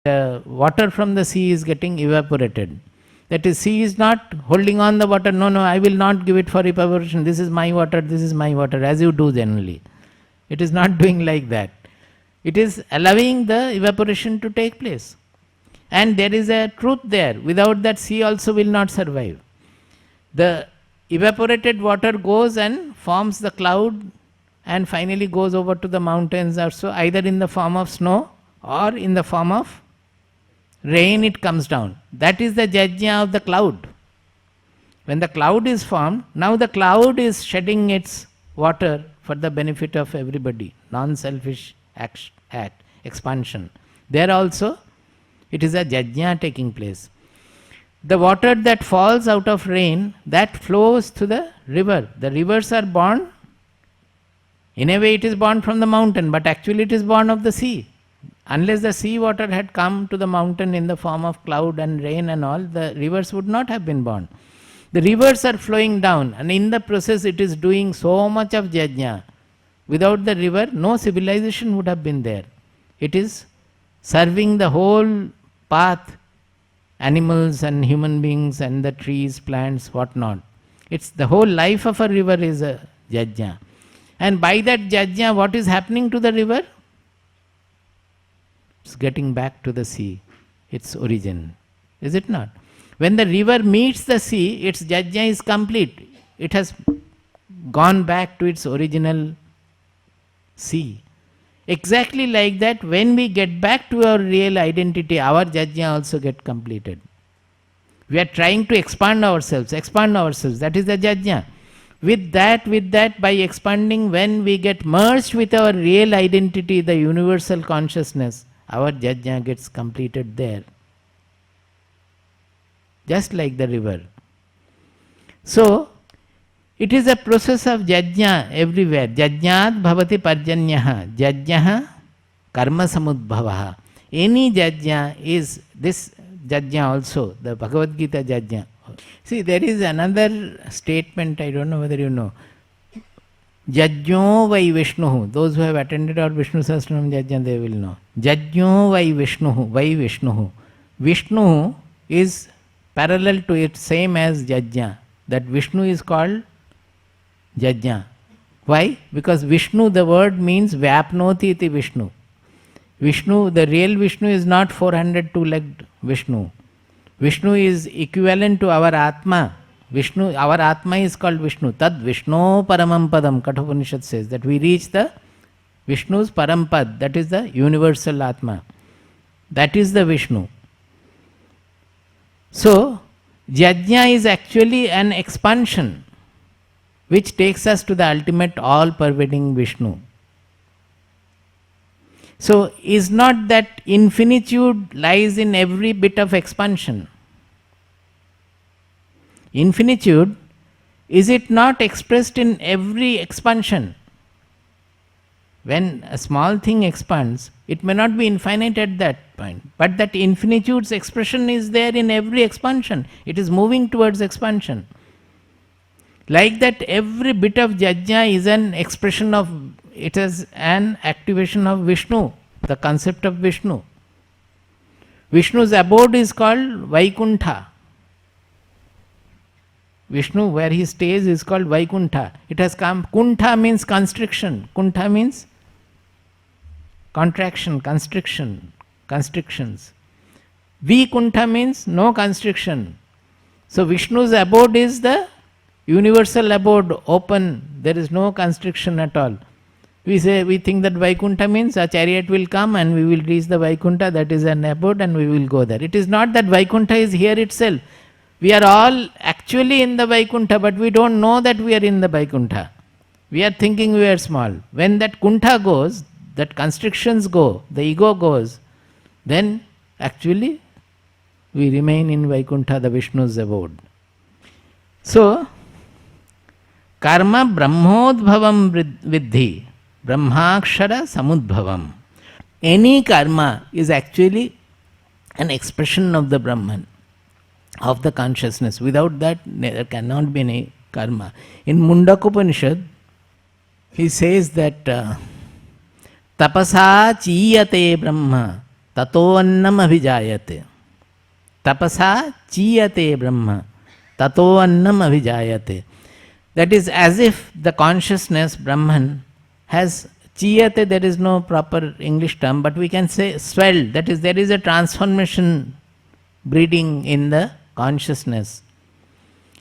the water from the sea is getting evaporated. That is, sea is not holding on the water. No, no, I will not give it for evaporation. This is my water, this is my water, as you do generally. It is not doing like that. It is allowing the evaporation to take place. And there is a truth there. Without that, sea also will not survive. The evaporated water goes and forms the cloud and finally goes over to the mountains also, either in the form of snow or in the form of rain it comes down. That is the jajna of the cloud. When the cloud is formed, now the cloud is shedding its water for the benefit of everybody, non-selfish expansion. There also it is a jajna taking place. The water that falls out of rain, that flows to the river. The rivers are born, in a way it is born from the mountain, but actually it is born of the sea. Unless the sea water had come to the mountain in the form of cloud and rain and all, the rivers would not have been born. The rivers are flowing down, and in the process it is doing so much of jajna. Without the river, no civilization would have been there. It is serving the whole path, animals and human beings and the trees, plants, whatnot. It's the whole life of a river is a jajna. And by that jajna, what is happening to the river? It's getting back to the sea, its origin. Is it not? When the river meets the sea, its jajna is complete. It has gone back to its original sea. Exactly like that, when we get back to our real identity, our jajna also get completed. We are trying to expand ourselves, that is the jajna. With that, by expanding, when we get merged with our real identity, the universal consciousness, our jajna gets completed there. Just like the river. So, it is a process of jajna everywhere. Jajnat bhavati parjanyaha. Jajnaha karma samudbhavaha. Any jajna is this jajna also, the Bhagavad Gita jajna. See, there is another statement, I don't know whether you know. Jajno vai Vishnuhu. Those who have attended our Vishnu Sahasranam jajna, they will know. Jajno vai Vishnuhu. Vai Vishnuhu. Vishnu is parallel to it, same as jajna. That Vishnu is called jajna. Why? Because Vishnu, the word means Vyapnoti iti Vishnu. Vishnu, the real Vishnu is not 400 two-legged Vishnu. Vishnu is equivalent to our Atma. Vishnu, our Atma is called Vishnu. Tad Vishnu Paramam Padam, Kathopanishad says that we reach the Vishnu's Parampad, that is the universal Atma. That is the Vishnu. So, jajna is actually an expansion which takes us to the ultimate all-pervading Vishnu. So, is not that infinitude lies in every bit of expansion? Infinitude, is it not expressed in every expansion? When a small thing expands, it may not be infinite at that point, but that infinitude's expression is there in every expansion. It is moving towards expansion. Like that, every bit of jajna is an expression of, it is an activation of Vishnu, the concept of Vishnu. Vishnu's abode is called Vaikuntha. Vishnu, where he stays, is called Vaikuntha. It has come, Kuntha means constriction, Kuntha means contraction, constriction, constrictions. Vikuntha means no constriction. So Vishnu's abode is the universal abode, open, there is no constriction at all. We think that Vaikuntha means a chariot will come and we will reach the Vaikuntha, that is an abode, and we will go there. It is not that Vaikuntha is here itself. We are all actually in the Vaikuntha, but we don't know that we are in the Vaikuntha. We are thinking we are small. When that Kuntha goes, that constrictions go, the ego goes, then actually we remain in Vaikuntha, the Vishnu's abode. So, karma brahmodbhavam vidhi, brahmakshara samudbhavam. Any karma is actually an expression of the Brahman, of the consciousness. Without that, there cannot be any karma. In Mundakopanishad, he says that tapasa chiyate brahma, tato annam abhijayate. Tapasa chiyate Brahma, tato annam abhijayate. That is as if the consciousness, Brahman, has chiyate, there is no proper English term, but we can say swelled. That is, there is a transformation breeding in the consciousness,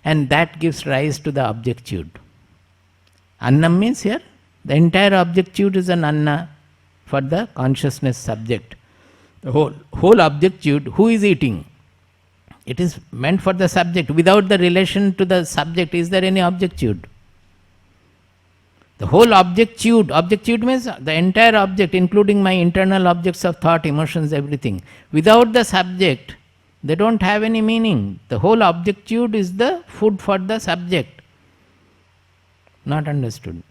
and that gives rise to the objectude. Annam means here, the entire objectude is an anna for the consciousness subject. The whole objectude, who is eating? It is meant for the subject. Without the relation to the subject, is there any objectude? The whole objectude means the entire object, including my internal objects of thought, emotions, everything. Without the subject, they don't have any meaning. The whole objectude is the food for the subject. Not understood.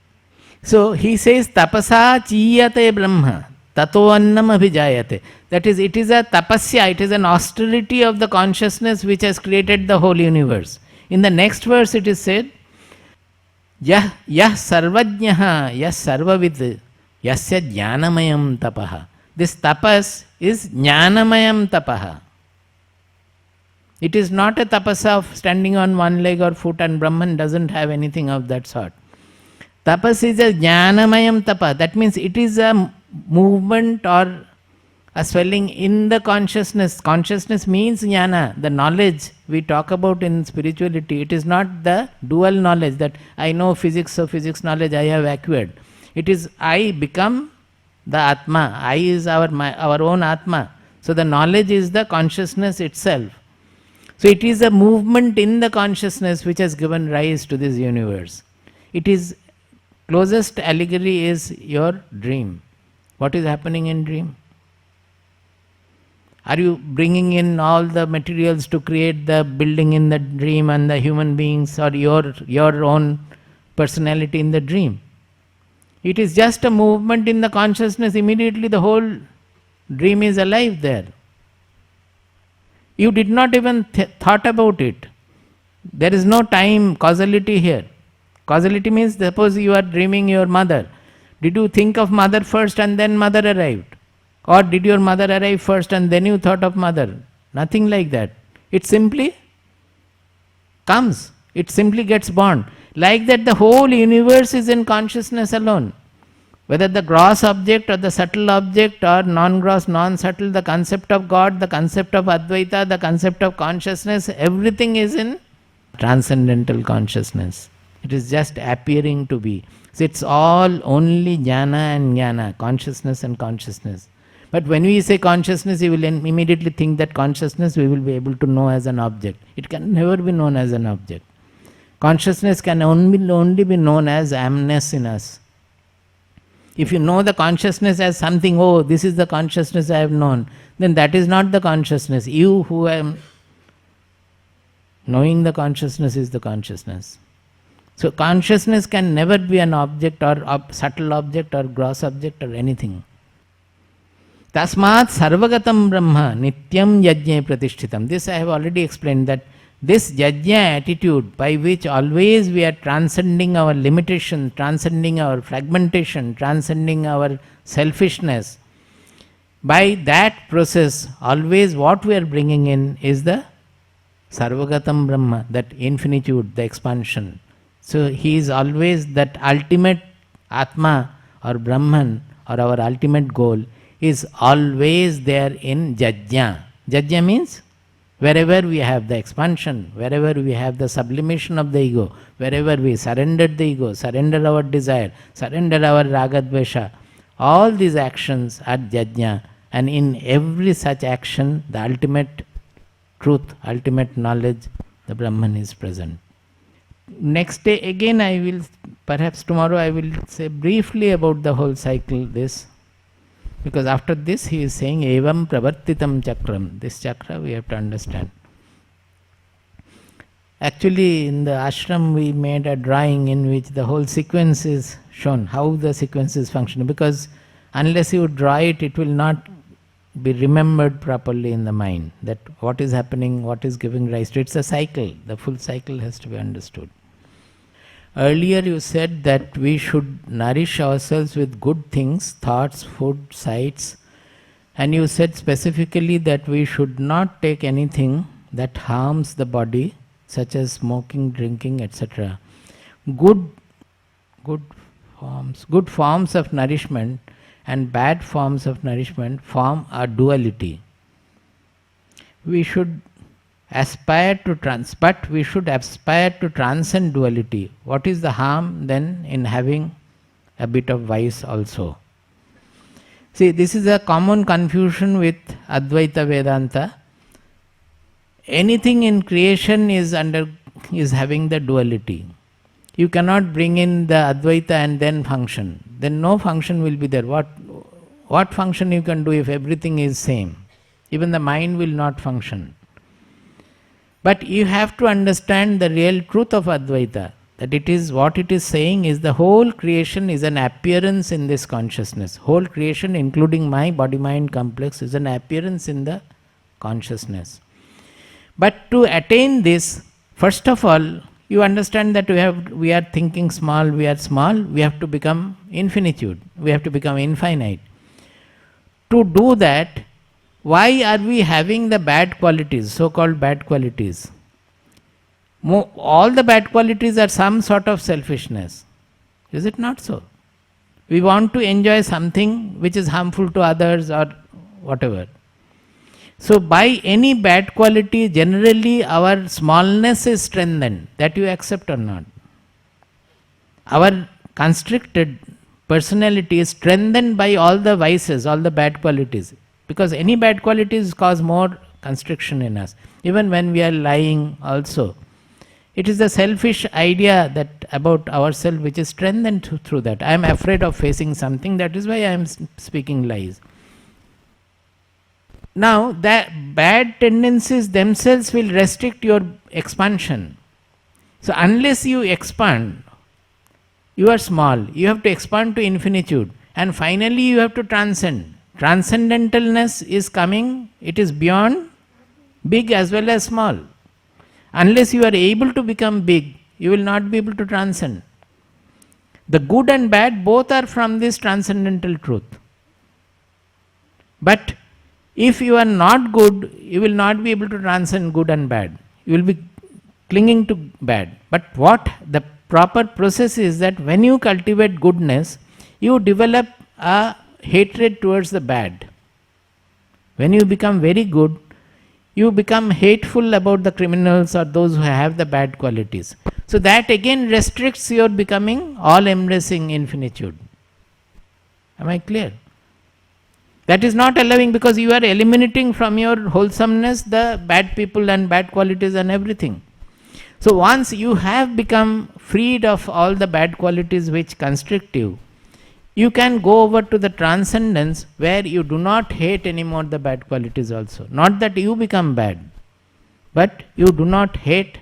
So he says, tapasa chiyate Brahma, tato annam abhijayate. That is, it is a tapasya, it is an austerity of the consciousness which has created the whole universe. In the next verse it is said, yah sarvajnaha, yas sarvavid, yasya jnanamayam tapaha. This tapas is jnanamayam tapaha. It is not a tapasa of standing on one leg or foot, and Brahman doesn't have anything of that sort. Tapas is a jnanamayam tapa. That means it is a movement or a swelling in the consciousness. Consciousness means jnana, the knowledge we talk about in spirituality. It is not the dual knowledge that I know physics, so physics knowledge I have acquired. It is I become the Atma. I is our own Atma. So the knowledge is the consciousness itself. So it is a movement in the consciousness which has given rise to this universe. It is, closest allegory is your dream. What is happening in dream? Are you bringing in all the materials to create the building in the dream and the human beings or your own personality in the dream? It is just a movement in the consciousness. Immediately the whole dream is alive there. You did not even thought about it. There is no time causality here. Causality means, suppose you are dreaming your mother. Did you think of mother first and then mother arrived? Or did your mother arrive first and then you thought of mother? Nothing like that. It simply comes. It simply gets born. Like that, the whole universe is in consciousness alone. Whether the gross object or the subtle object or non-gross, non-subtle, the concept of God, the concept of Advaita, the concept of consciousness, everything is in transcendental consciousness. It is just appearing to be. So it's all only jnana and jnana, consciousness and consciousness. But when we say consciousness, you will immediately think that consciousness we will be able to know as an object. It can never be known as an object. Consciousness can only be known as amness in us. If you know the consciousness as something, oh, this is the consciousness I have known, then that is not the consciousness. You who am knowing the consciousness is the consciousness. So consciousness can never be an object or subtle object or gross object or anything. Tasmat sarvagatam brahma nityam yajne pratishthitam. This I have already explained, that this yajna attitude by which always we are transcending our limitation, transcending our fragmentation, transcending our selfishness, by that process always what we are bringing in is the sarvagatam brahma, that infinitude, the expansion. So he is always that ultimate Atma or Brahman, or our ultimate goal is always there in Jajna. Jajna means wherever we have the expansion, wherever we have the sublimation of the ego, wherever we surrender the ego, surrender our desire, surrender our ragadvesha, all these actions are Jajna, and in every such action the ultimate truth, ultimate knowledge, the Brahman is present. Next day again I will, perhaps tomorrow I will say briefly about the whole cycle, this, because after this he is saying evam pravartitam chakram. This chakra we have to understand. Actually in the ashram we made a drawing in which the whole sequence is shown, how the sequence is functioning, because unless you draw it, it will not be remembered properly in the mind, that what is happening, what is giving rise to it. It's a cycle, the full cycle has to be understood. Earlier you said that we should nourish ourselves with good things, thoughts, food, sights, And you said specifically that we should not take anything that harms the body, such as smoking, drinking, etc. Good forms of nourishment and bad forms of nourishment form a duality. We should aspire to transcend duality. What is the harm then in having a bit of vice also? See, this is a common confusion with Advaita Vedanta. Anything in creation is having the duality. You cannot bring in the Advaita and then function. Then no function will be there. What function you can do if everything is same? Even the mind will not function. But you have to understand the real truth of Advaita, that it is what it is saying is the whole creation is an appearance in this consciousness. Whole creation, including my body-mind complex, is an appearance in the consciousness. But to attain this, first of all, you understand that we are thinking small, we are small, we have to become infinitude, we have to become infinite. To do that, why are we having the bad qualities, so-called bad qualities? All the bad qualities are some sort of selfishness. Is it not so? We want to enjoy something which is harmful to others or whatever. So by any bad quality, generally our smallness is strengthened, that you accept or not. Our constricted personality is strengthened by all the vices, all the bad qualities. Because any bad qualities cause more constriction in us. Even when we are lying also. It is the selfish idea that about ourselves which is strengthened through that. I am afraid of facing something, that is why I am speaking lies. Now, the bad tendencies themselves will restrict your expansion. So, unless you expand, you are small. You have to expand to infinitude. And finally, you have to transcend. Transcendentalness is coming, it is beyond big as well as small. Unless you are able to become big, you will not be able to transcend. The good and bad both are from this transcendental truth. But if you are not good, you will not be able to transcend good and bad. You will be clinging to bad. But what the proper process is that when you cultivate goodness, you develop a hatred towards the bad. When you become very good, you become hateful about the criminals or those who have the bad qualities. So that again restricts your becoming all-embracing infinitude. Am I clear? That is not allowing, because you are eliminating from your wholesomeness the bad people and bad qualities and everything. So once you have become freed of all the bad qualities which constrict you, you can go over to the transcendence where you do not hate anymore the bad qualities also. Not that you become bad, but you do not hate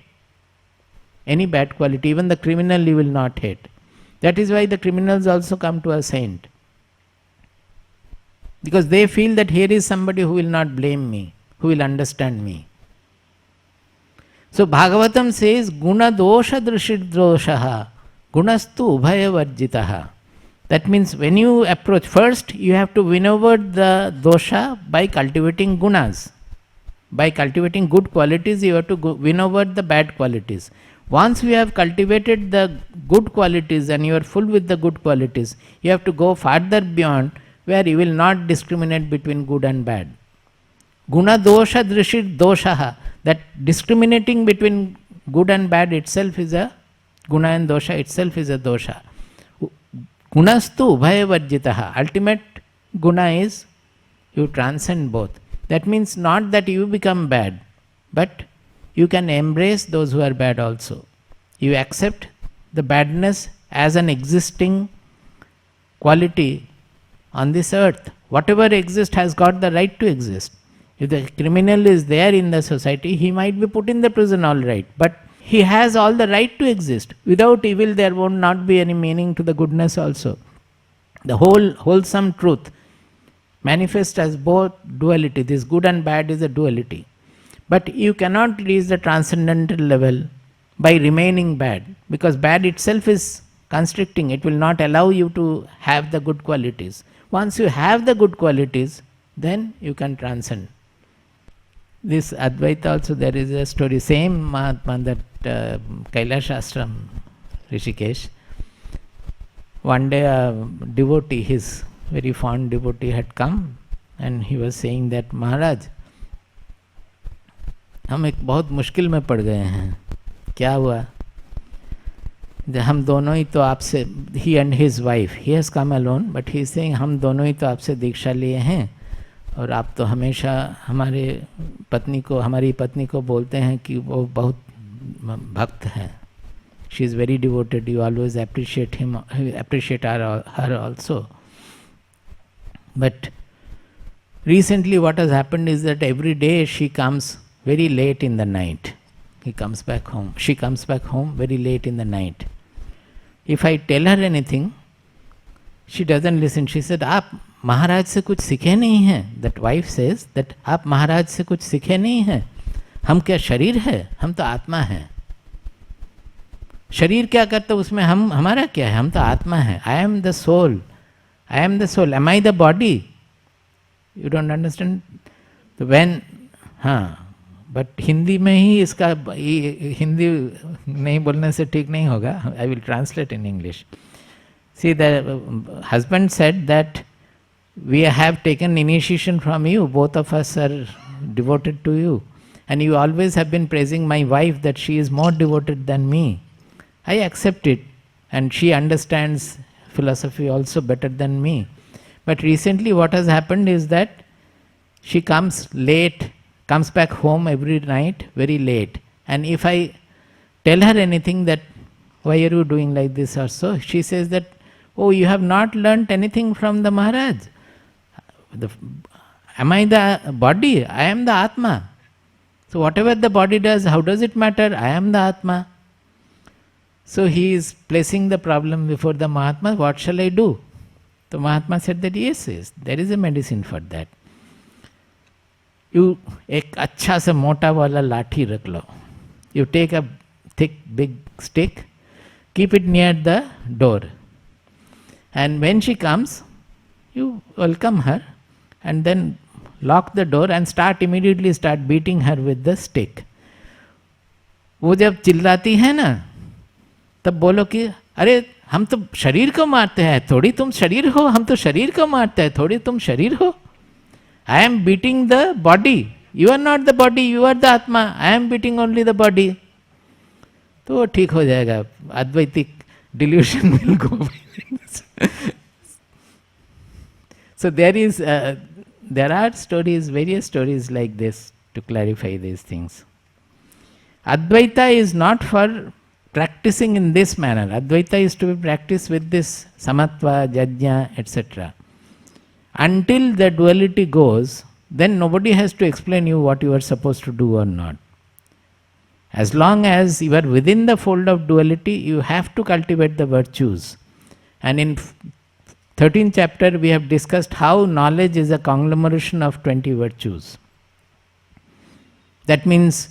any bad quality. Even the criminal you will not hate. That is why the criminals also come to a saint. Because they feel that here is somebody who will not blame me, who will understand me. So Bhagavatam says, Guna dosha drishid doshaha, gunastu ubhaya varjitaha. That means when you approach, first you have to win over the dosha by cultivating gunas. By cultivating good qualities, you have to win over the bad qualities. Once you have cultivated the good qualities and you are full with the good qualities, you have to go further beyond where you will not discriminate between good and bad. Guna dosha drishit doshaha, that discriminating between good and bad itself is a guna, and dosha itself is a dosha. Gunastu ubhaya varjitaha. Ultimate guna is you transcend both. That means not that you become bad, but you can embrace those who are bad also. You accept the badness as an existing quality on this earth. Whatever exists has got the right to exist. If the criminal is there in the society, he might be put in the prison, all right, but he has all the right to exist. Without evil, there will not be any meaning to the goodness also. The whole wholesome truth manifests as both duality. This good and bad is a duality. But you cannot reach the transcendental level by remaining bad, because bad itself is constricting. It will not allow you to have the good qualities. Once you have the good qualities, then you can transcend. This Advaita also, there is a story, same Mahatma, that Kailash Ashram, Rishikesh. One day a devotee, his very fond devotee had come and he was saying that, Maharaj, हम एक बहुत मुश्किल में पड़ गए हैं. क्या हुआ? हम दोनों ही तो आपसे, he and his wife, he has come alone, but he is saying हम दोनों ही तो आपसे दीक्षा लिए हैं और आप तो हमेशा हमारे पत्नी को, हमारी पत्नी को बोलते हैं कि वो बहुत भक्त हैं. She is very devoted. You always appreciate him, appreciate her also. But recently what has happened is that every day she comes very late in the night. He comes back home. She comes back home very late in the night. If I tell her anything, she doesn't listen. She said, आप महाराज से कुछ सीखे नहीं हैं. That wife says that आप महाराज से कुछ सीखे नहीं हैं. हम क्या शरीर है? हम तो आत्मा हैं. शरीर क्या करता है उसमें? हम, हमारा क्या है? हम तो आत्मा है. I am the soul. I am the soul. Am I the body? You don't understand? तो when, हाँ, बट हिंदी में ही इसका, हिंदी नहीं बोलने से ठीक नहीं होगा. I will translate in English. See the husband said that we have taken initiation from you, both of us are devoted to you, and you always have been praising my wife that she is more devoted than me. I accept it, and she understands philosophy also better than me. But recently what has happened is that she comes late, comes back home every night very late, and if I tell her anything that why are you doing like this or so, she says that, oh, you have not learnt anything from the Maharaj. Am I the body? I am the Atma. So whatever the body does, how does it matter? I am the Atma. So he is placing the problem before the Mahatma, what shall I do? The Mahatma said that yes, there is a medicine for that. You, एक अच्छा सा मोटा वाला लाठी रख लो. You take a thick big stick, keep it near the door, and when she comes, you welcome her and then lock the door and immediately start beating her with the stick. वो जब चिल्लाती है ना, तब बोलो कि अरे हम तो शरीर को मारते हैं, थोड़ी तुम शरीर हो. हम तो शरीर को मारते हैं, थोड़ी तुम शरीर हो. I am beating the body, you are not the body, you are the atma. I am beating only the body. तो वो ठीक हो जाएगा. Advaitic delusion will go. So there are stories, various stories like this to clarify this things. Advaita is not for practicing in this manner. Advaita is to be practiced with this samatva, jajna, etc. Until the duality goes, then nobody has to explain you what you are supposed to do or not. As long as you are within the fold of duality, you have to cultivate the virtues. And in 13th chapter we have discussed how knowledge is a conglomeration of 20 virtues. That means,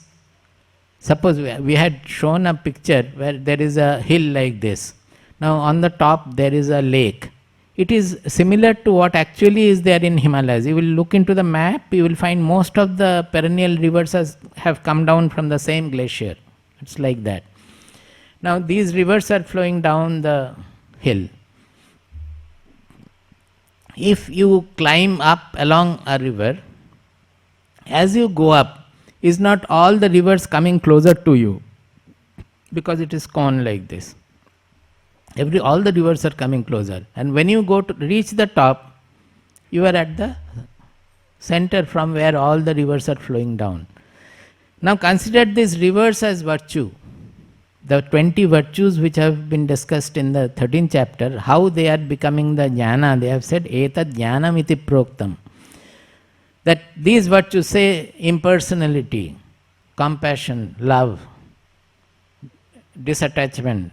suppose we had shown a picture where there is a hill like this. Now on the top there is a lake. It is similar to what actually is there in Himalayas. You will look into the map, you will find most of the perennial rivers have come down from the same glacier. It's like that. Now these rivers are flowing down the hill. If you climb up along a river, as you go up, is not all the rivers coming closer to you, because it is cone like this. All the rivers are coming closer, and when you go to reach the top, you are at the center from where all the rivers are flowing down. Now consider these rivers as virtue. The 20 virtues which have been discussed in the 13th chapter, how they are becoming the jnana, they have said etad jnanam iti proktam. That these virtues, say impersonality, compassion, love, disattachment,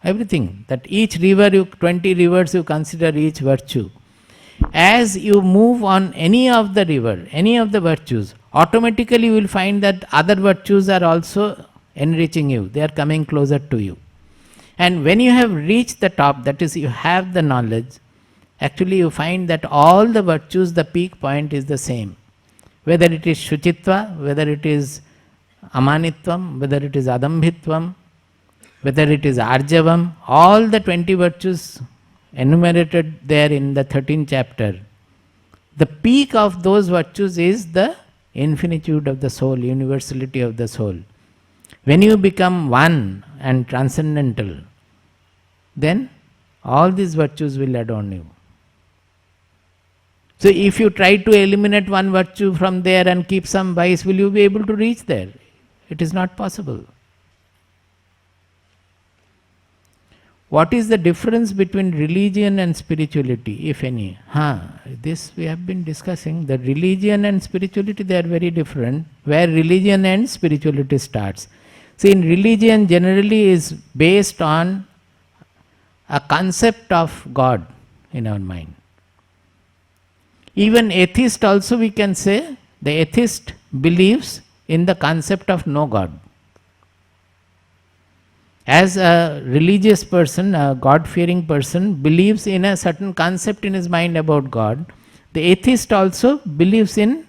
everything, that each river, 20 rivers you consider each virtue. As you move on any of the river, any of the virtues, automatically you will find that other virtues are also enriching you, they are coming closer to you. And when you have reached the top, that is, you have the knowledge, actually you find that all the virtues, the peak point is the same. Whether it is Shuchitva, whether it is Amanitvam, whether it is Adambhitvam, whether it is Arjavam, all the 20 virtues enumerated there in the 13th chapter, the peak of those virtues is the infinitude of the soul, universality of the soul. When you become one and transcendental, then all these virtues will adorn you. So if you try to eliminate one virtue from there and keep some vice, will you be able to reach there? It is not possible. What is the difference between religion and spirituality, if any? This we have been discussing. The religion and spirituality, they are very different. Where religion ends, spirituality starts. See, in religion generally is based on a concept of God in our mind. Even atheist also, we can say, the atheist believes in the concept of no God. As a religious person, a God-fearing person believes in a certain concept in his mind about God, the atheist also believes in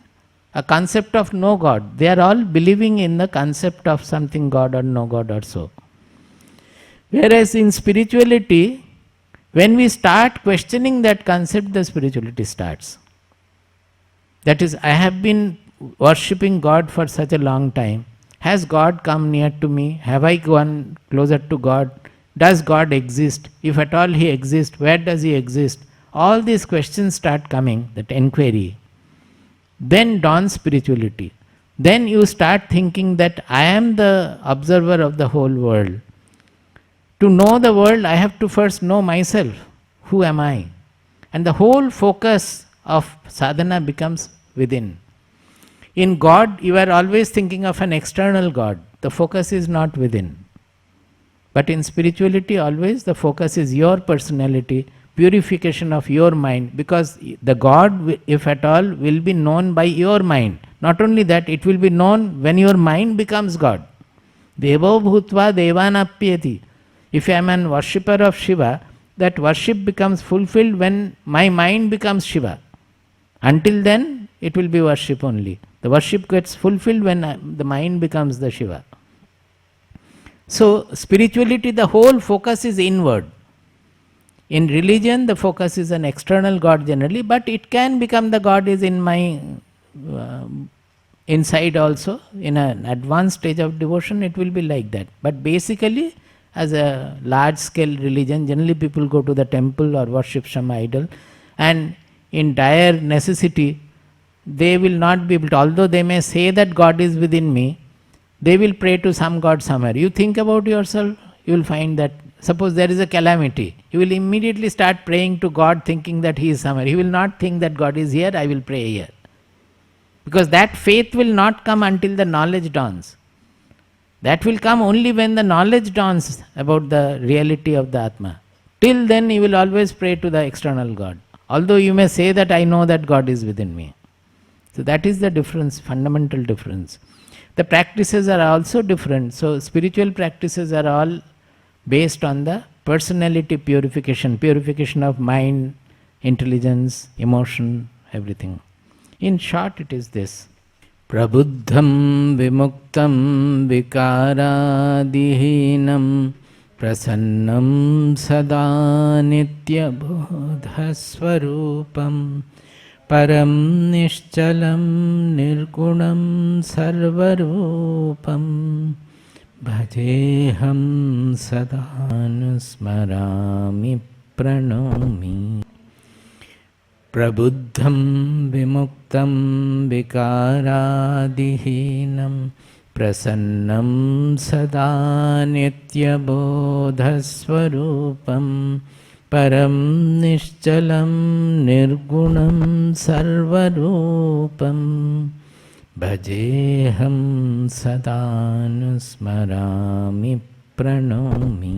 a concept of no God. They are all believing in the concept of something God or no God or so. Whereas in spirituality, when we start questioning that concept, the spirituality starts. That is, I have been worshipping God for such a long time. Has God come near to me? Have I gone closer to God? Does God exist? If at all He exists, where does He exist? All these questions start coming, that inquiry. Then dawns spirituality. Then you start thinking that I am the observer of the whole world. To know the world, I have to first know myself. Who am I? And the whole focus of sadhana becomes within. In God, you are always thinking of an external God. The focus is not within. But in spirituality, always the focus is your personality, purification of your mind, because the God, if at all, will be known by your mind. Not only that, it will be known when your mind becomes God. Devo bhutva devanapyati. If I am an worshipper of Shiva, that worship becomes fulfilled when my mind becomes Shiva. Until then, it will be worship only. The worship gets fulfilled when the mind becomes the Shiva. So, spirituality, the whole focus is inward. In religion, the focus is an external God generally, but it can become the God is in my inside also. In an advanced stage of devotion, it will be like that. But basically, as a large scale religion, generally people go to the temple or worship some idol, and in dire necessity, they will not be able to, although they may say that God is within me, they will pray to some God somewhere. You think about yourself, you will find that, suppose there is a calamity, you will immediately start praying to God thinking that He is somewhere. He will not think that God is here, I will pray here. Because that faith will not come until the knowledge dawns. That will come only when the knowledge dawns about the reality of the Atma. Till then you will always pray to the external God. Although you may say that I know that God is within me. So that is the difference, fundamental difference. The practices are also different. So spiritual practices are all based on the personality purification, purification of mind, intelligence, emotion, everything. In short, it is this. Prabuddham vimuktam vikaradihinam prasannam sada nitya bodhasvarupam param nishchalam nirgunam sarvarupam bhajeham sadanusmarami pranomi. Prabuddham vimuktam vikaradihinam prasannam sada nitya bodhasvarupam param nishchalam nirgunam sarvarupam bhajeham sadanusmarami pranomi.